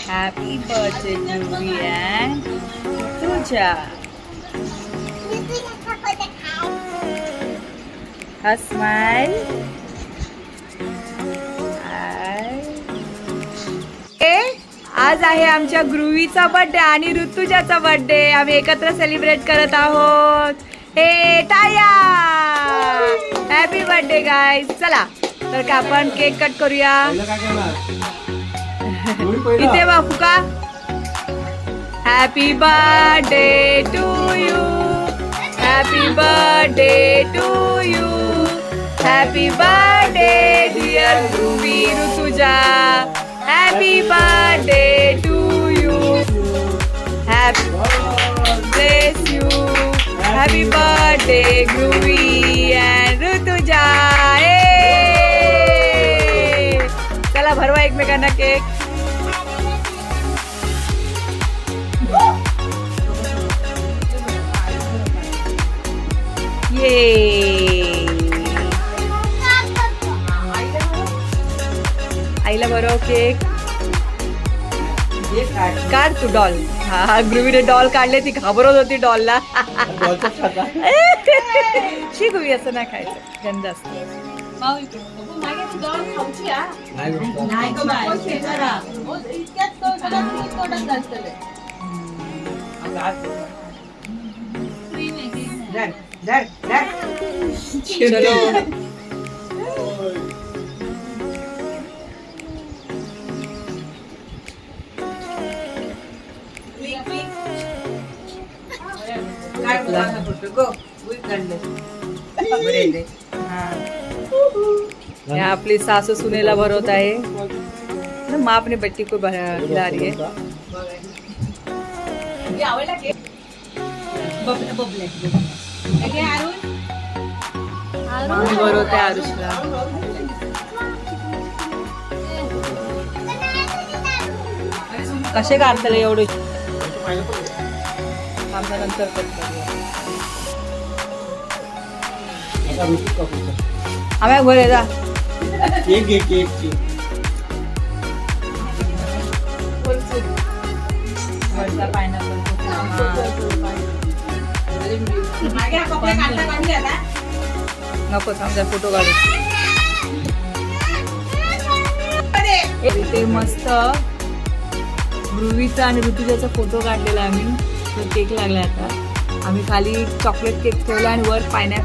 Happy birthday Dhubri and तुझ्या हा smile. आज आहे आमच्या ग्रुवीचा बर्थडे आणि ऋतुजाचा बर्थडे. आम्ही एकत्र सेलिब्रेट करत आहोत. हे टाया. Happy birthday guys. चला तर का आपण केक कट करूया. इथे बा फुका. Happy birthday to you. Happy birthday to you. Happy birthday dear Dhruvi Rutuja. Happy birthday to you. Happy bless you. Happy birthday Groovy and Rutuja. चला भरवा एकमेकांना केक. ये आईला बरोबर केक काढ तू डॉल. हा ग्रुवीने डॉल काढले. ती घाबरत होती डॉलला. शी गुवी असं नाही खायचं. गंध असतं. आपली सासू सुनेला भरवत आहे. माँ अपनी बच्ची को खिला रही है. मामी भरवते आरुषला. कसे काढतले एवढे. नंतर आम्ही घरी जा. नको समजा फोटो काढू. ते मस्त ध्रुवीचा आणि ऋतुजाचा फोटो काढलेला आम्ही. केक लागला आता. आम्ही खाली चॉकलेट केक ठेवला आणि वर पायनॅपल